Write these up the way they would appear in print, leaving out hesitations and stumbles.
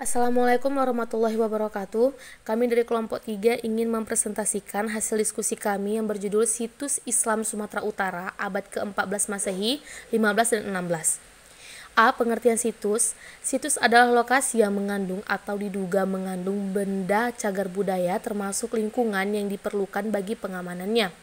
Assalamualaikum warahmatullahi wabarakatuh. Kami dari kelompok 3 ingin mempresentasikan hasil diskusi kami yang berjudul Situs Islam Sumatera Utara abad ke-14 Masehi, 15 dan 16. A. Pengertian situs. Situs adalah lokasi yang mengandung atau diduga mengandung benda cagar budaya termasuk lingkungan yang diperlukan bagi pengamanannya.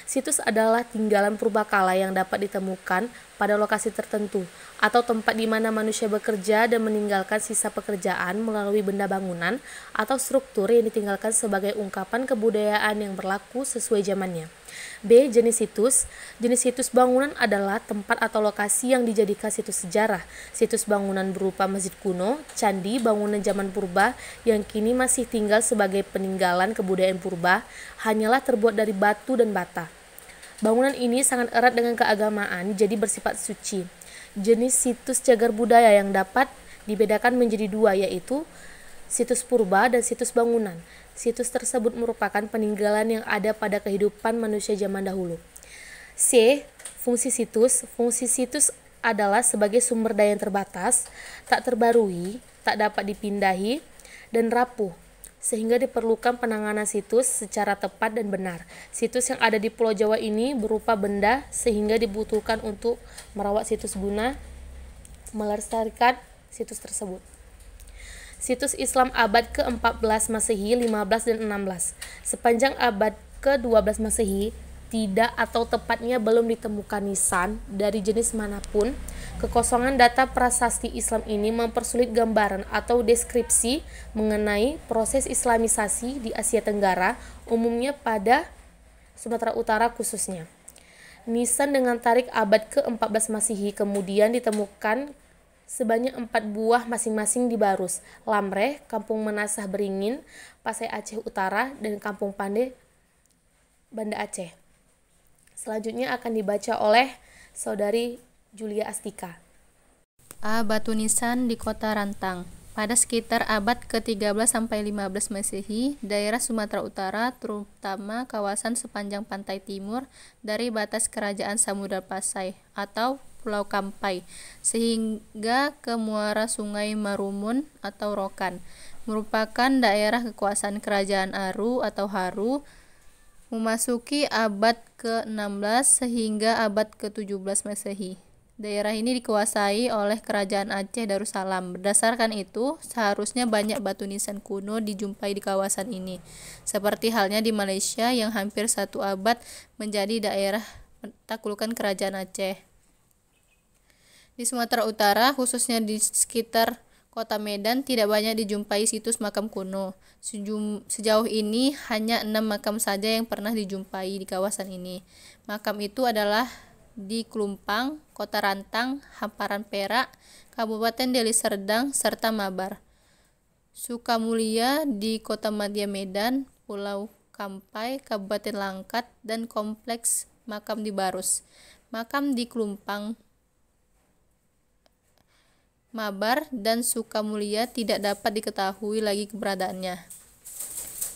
Situs adalah tinggalan purbakala yang dapat ditemukan pada lokasi tertentu atau tempat di mana manusia bekerja dan meninggalkan sisa pekerjaan melalui benda bangunan atau struktur yang ditinggalkan sebagai ungkapan kebudayaan yang berlaku sesuai zamannya. B. Jenis situs. Jenis situs bangunan adalah tempat atau lokasi yang dijadikan situs sejarah. Situs bangunan berupa masjid kuno, candi, bangunan zaman purba yang kini masih tinggal sebagai peninggalan kebudayaan purba, hanyalah terbuat dari batu dan bata. Bangunan ini sangat erat dengan keagamaan, jadi bersifat suci. Jenis situs cagar budaya yang dapat dibedakan menjadi dua, yaitu situs purba dan situs bangunan. Situs tersebut merupakan peninggalan yang ada pada kehidupan manusia zaman dahulu. C. Fungsi situs. Fungsi situs adalah sebagai sumber daya yang terbatas, tak terbarui, tak dapat dipindahi, dan rapuh, sehingga diperlukan penanganan situs secara tepat dan benar. Situs yang ada di Pulau Jawa ini berupa benda sehingga dibutuhkan untuk merawat situs guna melestarikan situs tersebut. Situs Islam abad ke-14 Masehi, 15 dan 16. Sepanjang abad ke-12 Masehi, tidak atau tepatnya belum ditemukan nisan dari jenis manapun. Kekosongan data prasasti Islam ini mempersulit gambaran atau deskripsi mengenai proses islamisasi di Asia Tenggara, umumnya pada Sumatera Utara khususnya. Nisan dengan tarik abad ke-14 Masehi kemudian ditemukan sebanyak 4 buah masing-masing di Barus, Lamreh, Kampung Menasah Beringin, Pasai Aceh Utara, dan Kampung Pande, Banda Aceh. Selanjutnya akan dibaca oleh Saudari Julia Astika. A. Batu nisan di Kota Rantang. Pada sekitar abad ke-13 sampai 15 Masehi, daerah Sumatera Utara, terutama kawasan sepanjang pantai timur dari batas Kerajaan Samudra Pasai atau Pulau Kampai, sehingga ke muara Sungai Marumun atau Rokan, merupakan daerah kekuasaan Kerajaan Aru atau Haru, memasuki abad ke-16 sehingga abad ke-17 Masehi. Daerah ini dikuasai oleh Kerajaan Aceh Darussalam. Berdasarkan itu, seharusnya banyak batu nisan kuno dijumpai di kawasan ini, seperti halnya di Malaysia yang hampir satu abad menjadi daerah taklukan Kerajaan Aceh. Di Sumatera Utara, khususnya di sekitar Kota Medan, tidak banyak dijumpai situs makam kuno. Sejauh ini, hanya 6 makam saja yang pernah dijumpai di kawasan ini. Makam itu adalah di Klumpang, Kota Rantang, Hamparan Perak, Kabupaten Deli Serdang, serta Mabar. Sukamulia di Kota Madya Medan, Pulau Kampai, Kabupaten Langkat, dan Kompleks Makam di Barus. Makam di Klumpang, Mabar, dan Sukamulia tidak dapat diketahui lagi keberadaannya.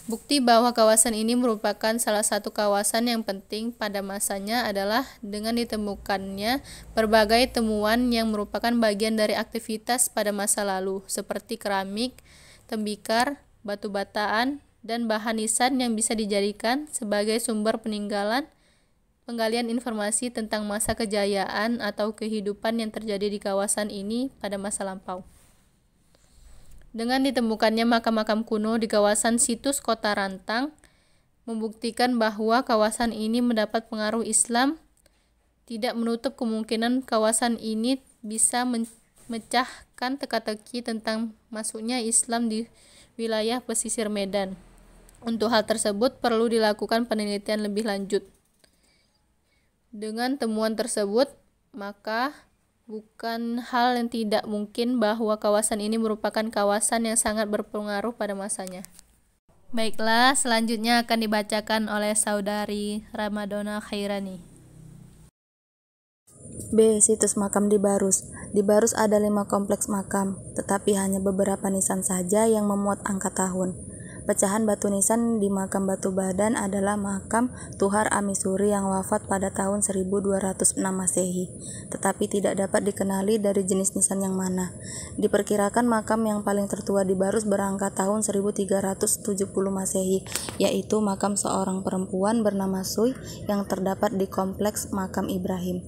Bukti bahwa kawasan ini merupakan salah satu kawasan yang penting pada masanya adalah dengan ditemukannya berbagai temuan yang merupakan bagian dari aktivitas pada masa lalu, seperti keramik, tembikar, batu bataan, dan bahan nisan yang bisa dijadikan sebagai sumber penggalian informasi tentang masa kejayaan atau kehidupan yang terjadi di kawasan ini pada masa lampau. Dengan ditemukannya makam-makam kuno di kawasan situs Kota Rantang, membuktikan bahwa kawasan ini mendapat pengaruh Islam, tidak menutup kemungkinan kawasan ini bisa memecahkan teka-teki tentang masuknya Islam di wilayah pesisir Medan. Untuk hal tersebut perlu dilakukan penelitian lebih lanjut. Dengan temuan tersebut, maka bukan hal yang tidak mungkin bahwa kawasan ini merupakan kawasan yang sangat berpengaruh pada masanya. Baiklah, selanjutnya akan dibacakan oleh Saudari Ramadona Khairani. B. Situs makam di Barus. Di Barus ada 5 kompleks makam, tetapi hanya beberapa nisan saja yang memuat angka tahun. Pecahan batu nisan di makam Batu Badan adalah makam Tuhar Amisuri yang wafat pada tahun 1206 Masehi, tetapi tidak dapat dikenali dari jenis nisan yang mana. Diperkirakan makam yang paling tertua di Barus berangka tahun 1370 Masehi, yaitu makam seorang perempuan bernama Sui yang terdapat di kompleks makam Ibrahim.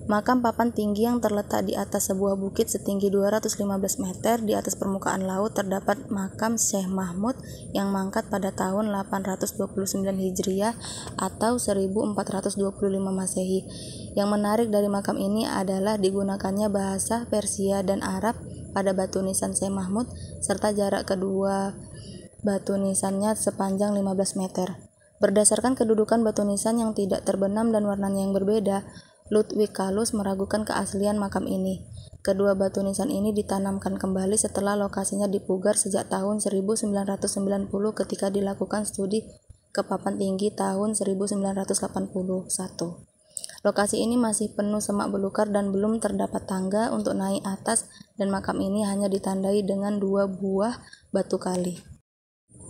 Makam papan tinggi yang terletak di atas sebuah bukit setinggi 215 meter di atas permukaan laut terdapat makam Syekh Mahmud yang mangkat pada tahun 829 Hijriah atau 1425 Masehi. Yang menarik dari makam ini adalah digunakannya bahasa Persia dan Arab pada batu nisan Syekh Mahmud serta jarak kedua batu nisannya sepanjang 15 meter. Berdasarkan kedudukan batu nisan yang tidak terbenam dan warnanya yang berbeda, Ludwig Kalus meragukan keaslian makam ini. Kedua batu nisan ini ditanamkan kembali setelah lokasinya dipugar sejak tahun 1990 ketika dilakukan studi ke papan tinggi tahun 1981. Lokasi ini masih penuh semak belukar dan belum terdapat tangga untuk naik atas, dan makam ini hanya ditandai dengan 2 buah batu kali.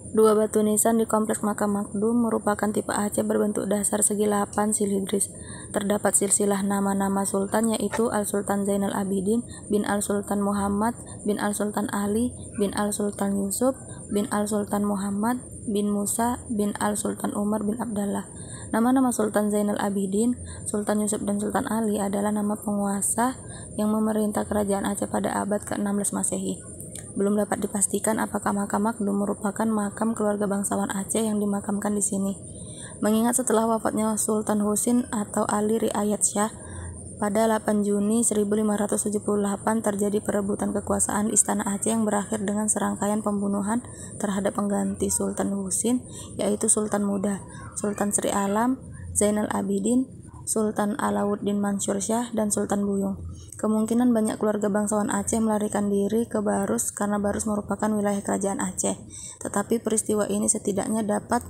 Dua batu nisan di kompleks makam Makdum merupakan tipe Aceh berbentuk dasar segi 8 silindris. Terdapat silsilah nama-nama sultan yaitu Al-Sultan Zainal Abidin bin Al-Sultan Muhammad bin Al-Sultan Ali bin Al-Sultan Yusuf bin Al-Sultan Muhammad bin Musa bin Al-Sultan Umar bin Abdallah. Nama-nama Sultan Zainal Abidin, Sultan Yusuf dan Sultan Ali adalah nama penguasa yang memerintah kerajaan Aceh pada abad ke-16 Masehi. Belum dapat dipastikan apakah makam Makdum merupakan makam keluarga bangsawan Aceh yang dimakamkan di sini. Mengingat setelah wafatnya Sultan Husin atau Ali Riayat Shah pada 8 Juni 1578 terjadi perebutan kekuasaan di Istana Aceh yang berakhir dengan serangkaian pembunuhan terhadap pengganti Sultan Husin, yaitu Sultan Muda, Sultan Sri Alam, Zainal Abidin, Sultan Alauddin Mansur Shah, dan Sultan Buyung. Kemungkinan banyak keluarga bangsawan Aceh melarikan diri ke Barus karena Barus merupakan wilayah kerajaan Aceh. Tetapi peristiwa ini setidaknya dapat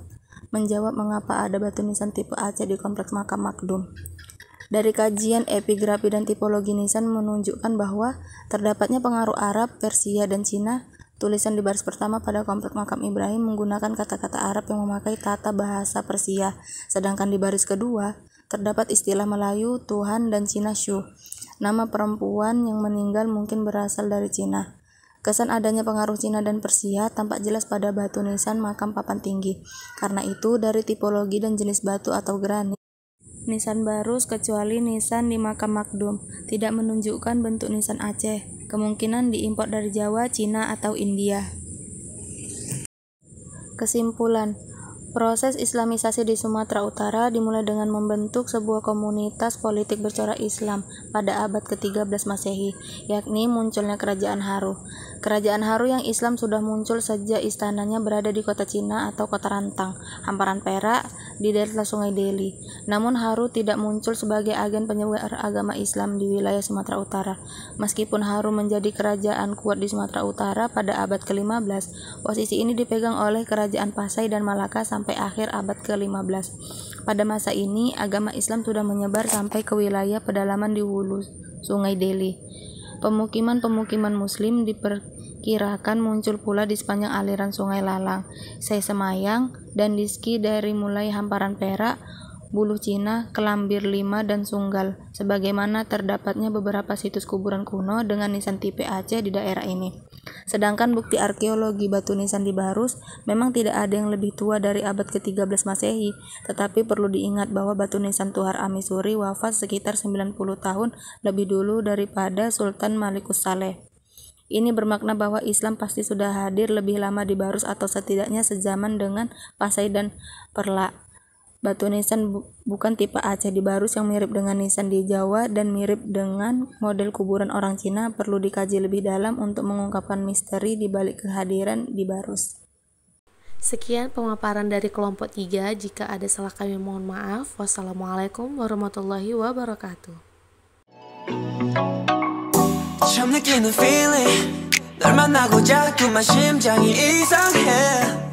menjawab mengapa ada batu nisan tipe Aceh di kompleks makam Makdum. Dari kajian epigrafi dan tipologi nisan menunjukkan bahwa terdapatnya pengaruh Arab, Persia, dan Cina. Tulisan di baris pertama pada kompleks makam Ibrahim menggunakan kata-kata Arab yang memakai tata bahasa Persia, sedangkan di baris kedua terdapat istilah Melayu, Tuhan, dan Cina Shu. Nama perempuan yang meninggal mungkin berasal dari Cina. Kesan adanya pengaruh Cina dan Persia tampak jelas pada batu nisan makam papan tinggi. Karena itu, dari tipologi dan jenis batu atau granit, nisan Barus kecuali nisan di makam Makdum tidak menunjukkan bentuk nisan Aceh. Kemungkinan diimpor dari Jawa, Cina, atau India. Kesimpulan, proses Islamisasi di Sumatera Utara dimulai dengan membentuk sebuah komunitas politik bercorak Islam pada abad ke-13 Masehi, yakni munculnya Kerajaan Haru. Kerajaan Haru yang Islam sudah muncul sejak istananya berada di kota Cina atau kota Rantang, hamparan Perak, di delta Sungai Deli. Namun Haru tidak muncul sebagai agen penyebar agama Islam di wilayah Sumatera Utara. Meskipun Haru menjadi kerajaan kuat di Sumatera Utara pada abad ke-15, posisi ini dipegang oleh Kerajaan Pasai dan Malaka sampai akhir abad ke-15. Pada masa ini, agama Islam sudah menyebar sampai ke wilayah pedalaman di hulu Sungai Deli. Pemukiman-pemukiman Muslim diperkirakan muncul pula di sepanjang aliran Sungai Lalang, Semayang, dan Diski dari mulai hamparan Perak, Buluh Cina, Kelambir 5, dan Sunggal, sebagaimana terdapatnya beberapa situs kuburan kuno dengan nisan tipe Aceh di daerah ini. Sedangkan bukti arkeologi batu nisan di Barus memang tidak ada yang lebih tua dari abad ke-13 Masehi, tetapi perlu diingat bahwa batu nisan Tuhar Amisuri wafat sekitar 90 tahun lebih dulu daripada Sultan Malikus Saleh. Ini bermakna bahwa Islam pasti sudah hadir lebih lama di Barus atau setidaknya sezaman dengan Pasai dan Perlak. Batu nisan bukan tipe Aceh di Barus yang mirip dengan nisan di Jawa dan mirip dengan model kuburan orang Cina perlu dikaji lebih dalam untuk mengungkapkan misteri di balik kehadiran di Barus. Sekian pemaparan dari kelompok 3. Jika ada salah kami mohon maaf. Wassalamualaikum warahmatullahi wabarakatuh. 처음 느끼는 feeling 널 만나고 자꾸만 심장이 이상해